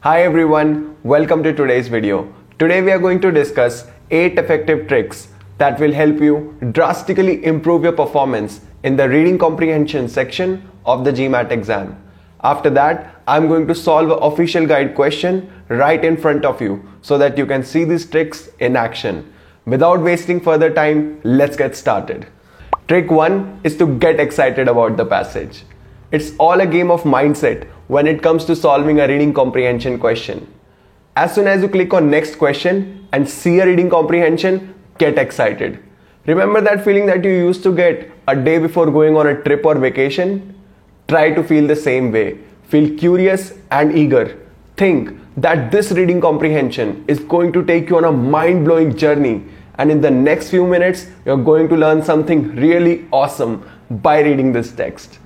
Hi everyone, welcome to today's video. Today we are going to discuss 8 effective tricks that will help you drastically improve your performance in the reading comprehension section of the GMAT exam. After that, I'm going to solve an official guide question right in front of you so that you can see these tricks in action. Without wasting further time, let's get started. Trick 1 is to get excited about the passage. It's all a game of mindset when it comes to solving a reading comprehension question. As soon as you click on next question and see a reading comprehension, get excited. Remember that feeling that you used to get a day before going on a trip or vacation? Try to feel the same way. Feel curious and eager. Think that this reading comprehension is going to take you on a mind-blowing journey, and in the next few minutes, you're going to learn something really awesome by reading this text.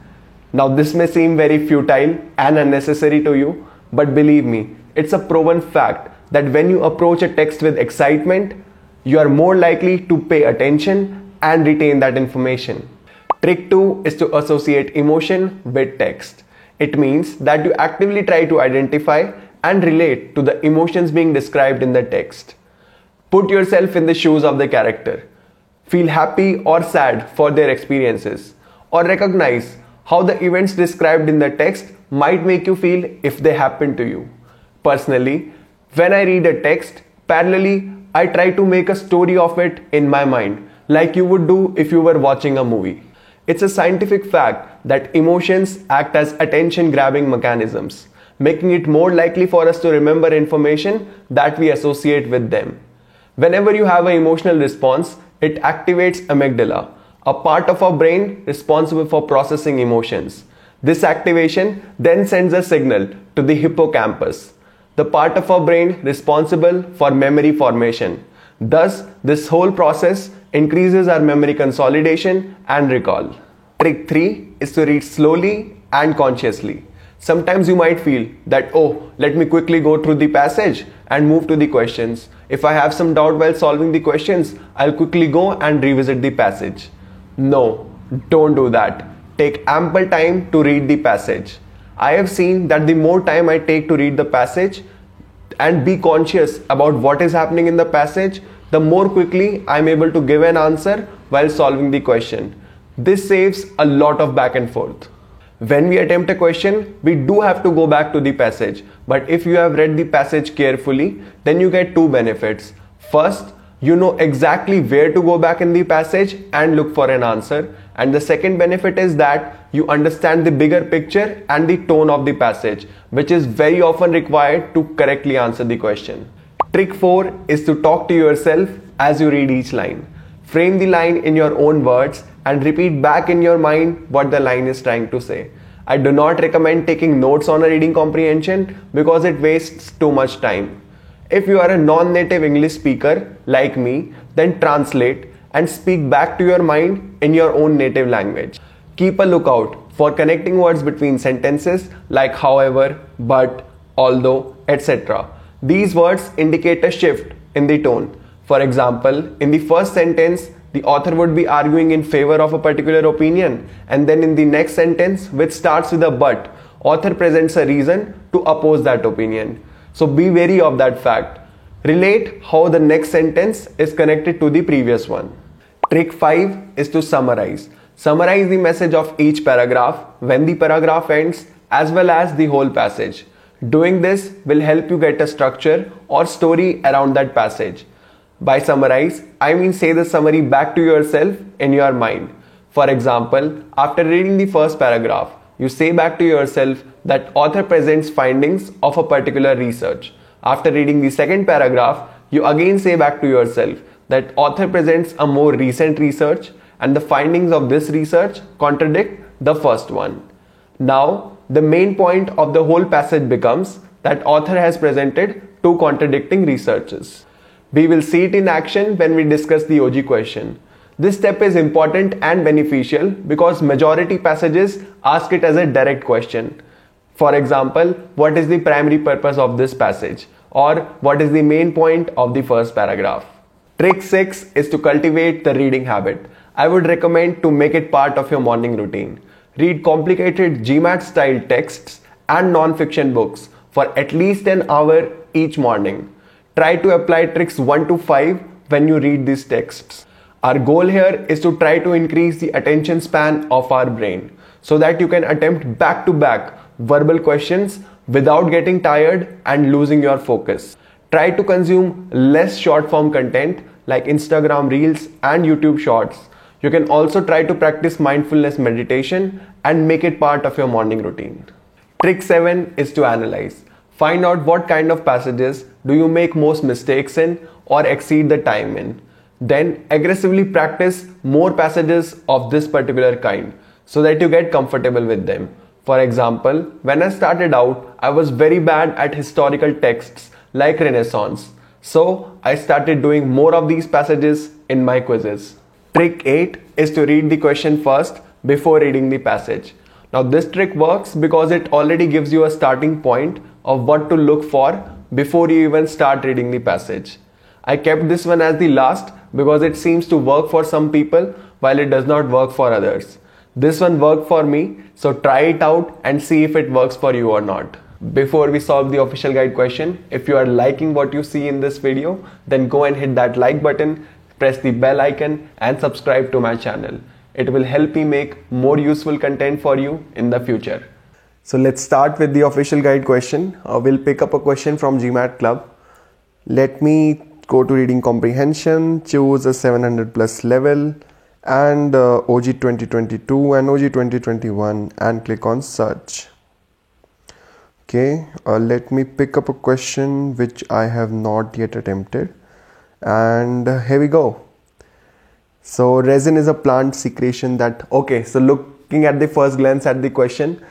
Now this may seem very futile and unnecessary to you, but believe me, it's a proven fact that when you approach a text with excitement, you are more likely to pay attention and retain that information. Trick 2 is to associate emotion with text. It means that you actively try to identify and relate to the emotions being described in the text. Put yourself in the shoes of the character. Feel happy or sad for their experiences, or recognize how the events described in the text might make you feel if they happen to you. Personally, when I read a text, parallelly, I try to make a story of it in my mind, like you would do if you were watching a movie. It's a scientific fact that emotions act as attention-grabbing mechanisms, making it more likely for us to remember information that we associate with them. Whenever you have an emotional response, it activates amygdala, a part of our brain responsible for processing emotions. This activation then sends a signal to the hippocampus, the part of our brain responsible for memory formation. Thus, this whole process increases our memory consolidation and recall. Trick 3 is to read slowly and consciously. Sometimes you might feel that, let me quickly go through the passage and move to the questions. If I have some doubt while solving the questions, I'll quickly go and revisit the passage. No, don't do that. Take ample time to read the passage. I have seen that the more time I take to read the passage and be conscious about what is happening in the passage, the more quickly I'm able to give an answer while solving the question. This saves a lot of back and forth. When we attempt a question, we do have to go back to the passage. But if you have read the passage carefully, then you get two benefits. First, you know exactly where to go back in the passage and look for an answer. And the second benefit is that you understand the bigger picture and the tone of the passage, which is very often required to correctly answer the question. Trick 4 is to talk to yourself as you read each line. Frame the line in your own words and repeat back in your mind what the line is trying to say. I do not recommend taking notes on a reading comprehension because it wastes too much time. If you are a non-native English speaker like me, then translate and speak back to your mind in your own native language. Keep a lookout for connecting words between sentences like however, but, although, etc. These words indicate a shift in the tone. For example, in the first sentence, the author would be arguing in favor of a particular opinion, and then in the next sentence, which starts with a but, author presents a reason to oppose that opinion. So be wary of that fact. Relate how the next sentence is connected to the previous one. Trick 5 is to summarize. Summarize the message of each paragraph when the paragraph ends, as well as the whole passage. Doing this will help you get a structure or story around that passage. By summarize, I mean say the summary back to yourself in your mind. For example, after reading the first paragraph, you say back to yourself that author presents findings of a particular research. After reading the second paragraph, you again say back to yourself that author presents a more recent research and the findings of this research contradict the first one. Now, the main point of the whole passage becomes that author has presented two contradicting researches. We will see it in action when we discuss the OG question. This step is important and beneficial because majority passages ask it as a direct question. For example, what is the primary purpose of this passage? Or what is the main point of the first paragraph? Trick 6 is to cultivate the reading habit. I would recommend to make it part of your morning routine. Read complicated GMAT style texts and non-fiction books for at least an hour each morning. Try to apply tricks 1 to 5 when you read these texts. Our goal here is to try to increase the attention span of our brain so that you can attempt back-to-back verbal questions without getting tired and losing your focus. Try to consume less short-form content like Instagram Reels and YouTube Shorts. You can also try to practice mindfulness meditation and make it part of your morning routine. Trick 7 is to analyze. Find out what kind of passages do you make most mistakes in or exceed the time in. Then aggressively practice more passages of this particular kind so that you get comfortable with them. For example, when I started out, I was very bad at historical texts like Renaissance. So I started doing more of these passages in my quizzes. Trick 8 is to read the question first before reading the passage. Now this trick works because it already gives you a starting point of what to look for before you even start reading the passage. I kept this one as the last because it seems to work for some people while it does not work for others. This one worked for me, so try it out and see if it works for you or not. Before we solve the official guide question, if you are liking what you see in this video, then go and hit that like button, press the bell icon and subscribe to my channel. It will help me make more useful content for you in the future. So let's start with the official guide question. We'll pick up a question from GMAT Club. Let me go to reading comprehension, choose a 700 plus level and OG 2022 and OG 2021 and click on search. Okay, let me pick up a question which I have not yet attempted, and here we go. So resin is a plant secretion that, okay, so looking at the first glance at the question,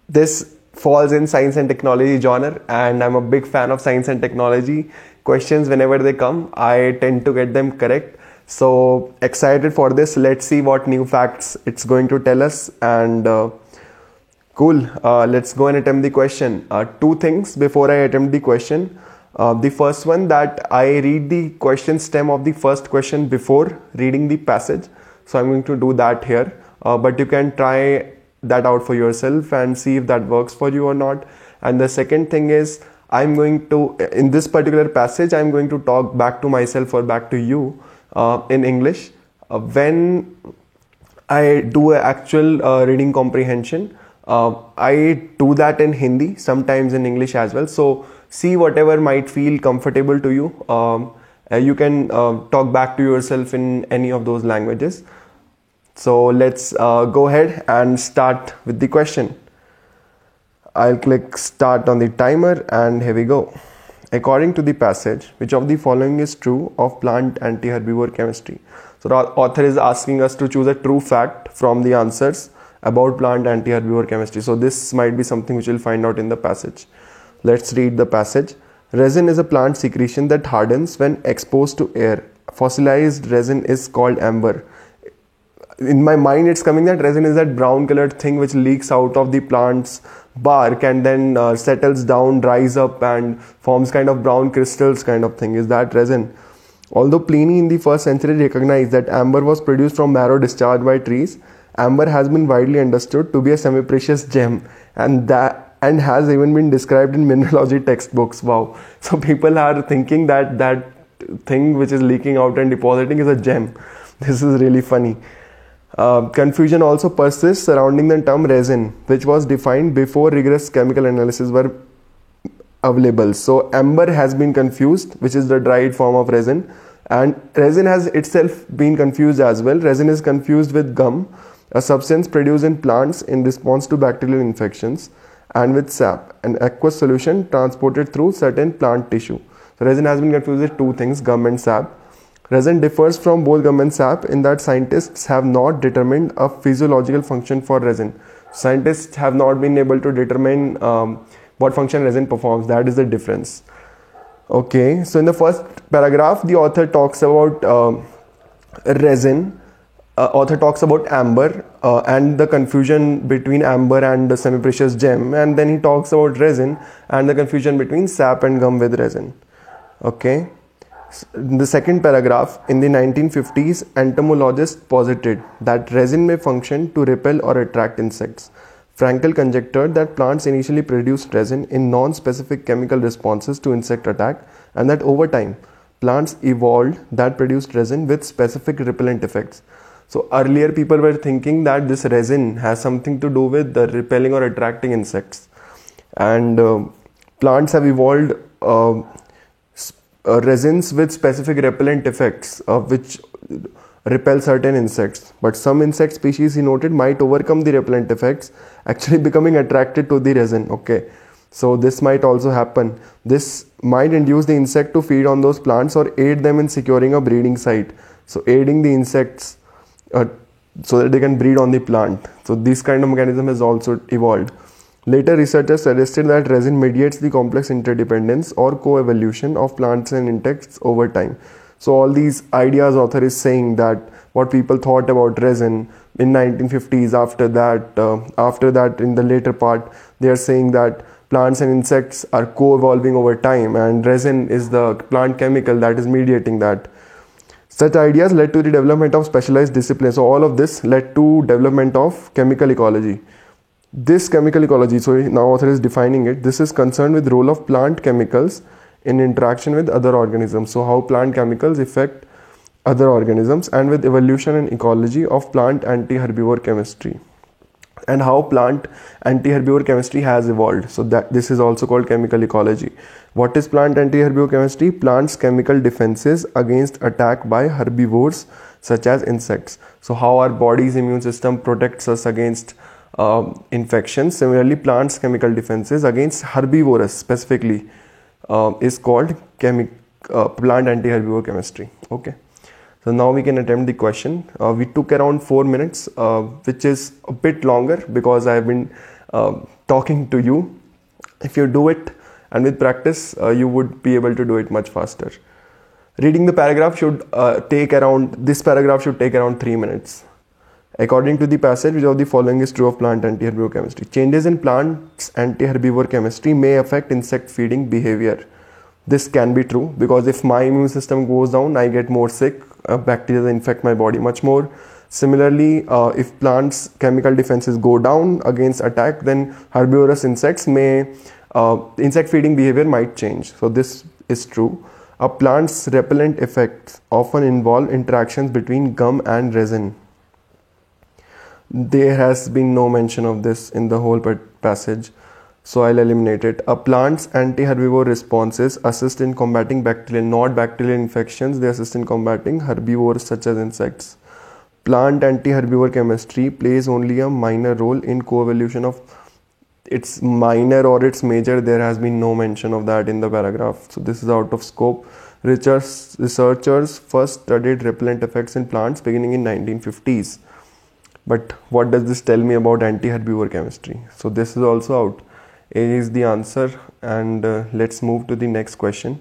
this falls in science and technology genre, and I'm a big fan of science and technology questions. Whenever they come, I tend to get them correct. So excited for this. Let's see what new facts it's going to tell us. And cool, let's go and attempt the question. Two things before I attempt the question. The first one, that I read the question stem of the first question before reading the passage. So I'm going to do that here, but you can try that out for yourself and see if that works for you or not. And the second thing is, I'm going to, in this particular passage, I'm going to talk back to myself or back to you in English. When I do an actual reading comprehension, I do that in Hindi, sometimes in English as well. So see whatever might feel comfortable to you. You can talk back to yourself in any of those languages. So let's go ahead and start with the question. I'll click start on the timer and here we go. According to the passage, which of the following is true of plant anti-herbivore chemistry? So the author is asking us to choose a true fact from the answers about plant anti-herbivore chemistry. So this might be something which we'll find out in the passage. Let's read the passage. Resin is a plant secretion that hardens when exposed to air. Fossilized resin is called amber. In my mind, it's coming that resin is that brown colored thing which leaks out of the plant's bark and then settles down, dries up and forms kind of brown crystals kind of thing. Is that resin? Although Pliny in the 1st century recognized that amber was produced from marrow discharged by trees, amber has been widely understood to be a semi-precious gem and has even been described in mineralogy textbooks. Wow. So people are thinking that that thing which is leaking out and depositing is a gem. This is really funny. Confusion also persists surrounding the term resin, which was defined before rigorous chemical analysis were available. So amber has been confused, which is the dried form of resin, and resin has itself been confused as well. Resin is confused with gum, a substance produced in plants in response to bacterial infections, and with sap, an aqueous solution transported through certain plant tissue. So resin has been confused with two things, gum and sap. Resin differs from both gum and sap in that scientists have not determined a physiological function for resin. Scientists have not been able to determine what function resin performs. That is the difference. Okay, so in the first paragraph, the author talks about resin. Author talks about amber and the confusion between amber and the semi-precious gem, and then he talks about resin and the confusion between sap and gum with resin. Okay. In the second paragraph, in the 1950s, entomologists posited that resin may function to repel or attract insects. Frankel conjectured that plants initially produced resin in non-specific chemical responses to insect attack, and that over time, plants evolved that produced resin with specific repellent effects. So earlier people were thinking that this resin has something to do with the repelling or attracting insects, and plants have evolved resins with specific repellent effects which repel certain insects. But some insect species, he noted, might overcome the repellent effects, actually becoming attracted to the resin. Okay, so this might also happen. This might induce the insect to feed on those plants or aid them in securing a breeding site. So aiding the insects so that they can breed on the plant. So this kind of mechanism has also evolved. Later researchers suggested that resin mediates the complex interdependence or co-evolution of plants and insects over time. So all these ideas author is saying that what people thought about resin in 1950s, after that in the later part, they are saying that plants and insects are co-evolving over time, and resin is the plant chemical that is mediating that. Such ideas led to the development of specialized disciplines. So all of this led to development of chemical ecology. This chemical ecology, so now author is defining it, this is concerned with role of plant chemicals in interaction with other organisms. So how plant chemicals affect other organisms, and with evolution and ecology of plant anti-herbivore chemistry, and how plant anti-herbivore chemistry has evolved. So that this is also called chemical ecology. What is plant anti-herbivore chemistry? Plants' chemical defenses against attack by herbivores such as insects. So how our body's immune system protects us against infections. Similarly, plants' chemical defenses against herbivores specifically is called plant anti-herbivore chemistry. Okay. So now we can attempt the question. We took around 4 minutes, which is a bit longer because I have been talking to you. If you do it and with practice, you would be able to do it much faster. Reading the paragraph should take around 3 minutes. According to the passage, which of the following is true of plant anti-herbivore chemistry? Changes in plants anti-herbivore chemistry may affect insect feeding behavior. This can be true because if my immune system goes down, I get more sick, bacteria infect my body much more. Similarly, if plants' chemical defenses go down against attack, then herbivorous insects insect feeding behavior might change. So this is true. A plant's repellent effects often involve interactions between gum and resin. There has been no mention of this in the whole passage, so I'll eliminate it. A plant's anti-herbivore responses assist in combating not bacterial infections. They assist in combating herbivores such as insects. Plant anti-herbivore chemistry plays only a minor role in co-evolution of its minor or its major. There has been no mention of that in the paragraph, so this is out of scope. Researchers first studied repellent effects in plants beginning in 1950s. But what does this tell me about anti-herbivore chemistry? So this is also out. A is the answer, and let's move to the next question.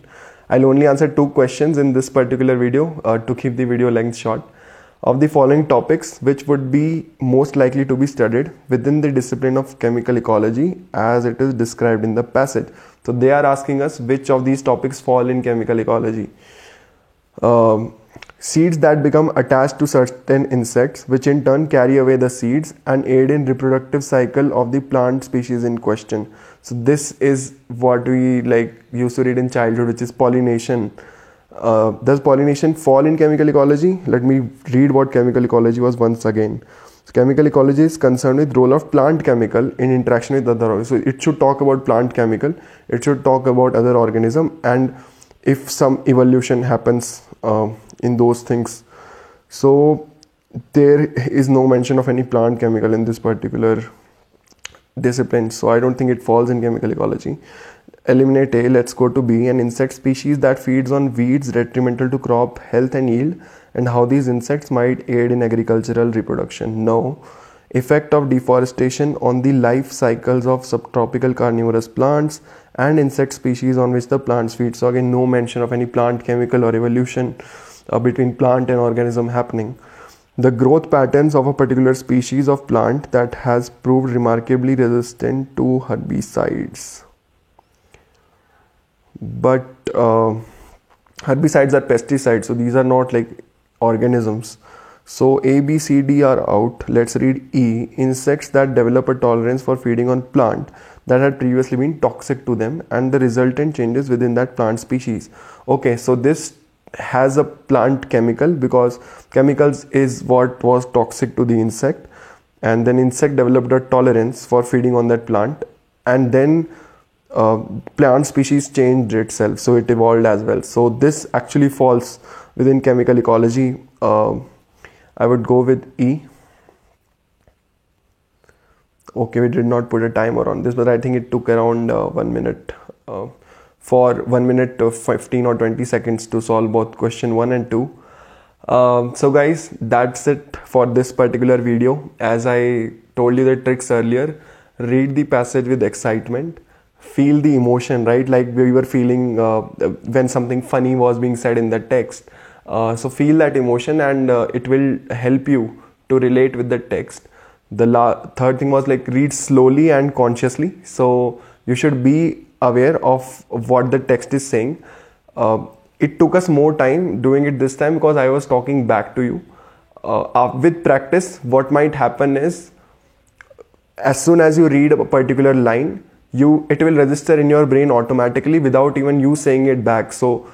I'll only answer 2 questions in this particular video to keep the video length short. Of the following topics, which would be most likely to be studied within the discipline of chemical ecology as it is described in the passage? So they are asking us which of these topics fall in chemical ecology. Seeds that become attached to certain insects, which in turn carry away the seeds and aid in reproductive cycle of the plant species in question. So this is what we used to read in childhood, which is pollination. Does pollination fall in chemical ecology? Let me read what chemical ecology was once again. So chemical ecology is concerned with role of plant chemical in interaction with other organisms. So it should talk about plant chemical, it should talk about other organism, and if some evolution happens in those things. So there is no mention of any plant chemical in this particular discipline, so I don't think it falls in chemical ecology. Eliminate A, let's go to B. An insect species that feeds on weeds detrimental to crop health and yield, and how these insects might aid in agricultural reproduction. No. Effect of deforestation on the life cycles of subtropical carnivorous plants and insect species on which the plants feed. So again, no mention of any plant chemical or evolution between plant and organism happening. The growth patterns of a particular species of plant that has proved remarkably resistant to herbicides. But herbicides are pesticides, so these are not like organisms. So A, B, C, D are out. Let's read E. Insects that develop a tolerance for feeding on plant that had previously been toxic to them and the resultant changes within that plant species. Okay, so this has a plant chemical because chemicals is what was toxic to the insect, and then insect developed a tolerance for feeding on that plant, and then plant species changed itself, so it evolved as well. So this actually falls within chemical ecology. I would go with E. Okay, we did not put a timer on this, but I think it took around 1 minute, for 1 minute 15 or 20 seconds to solve both question 1 and 2. So guys, that's it for this particular video. As I told you the tricks earlier, read the passage with excitement, feel the emotion, right? Like we were feeling when something funny was being said in the text. So feel that emotion, and it will help you to relate with the text. The third thing was like read slowly and consciously. So you should be aware of what the text is saying. It took us more time doing it this time because I was talking back to you. With practice, what might happen is, as soon as you read a particular line, it will register in your brain automatically without even you saying it back. So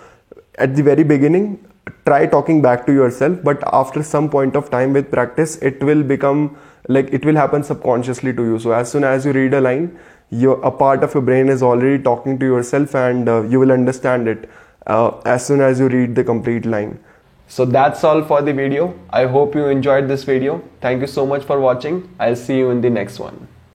at the very beginning, try talking back to yourself, but after some point of time with practice, it will become like it will happen subconsciously to you. So as soon as you read a line, a part of your brain is already talking to yourself, and you will understand it as soon as you read the complete line. So that's all for the video. I hope you enjoyed this video. Thank you so much for watching. I'll see you in the next one.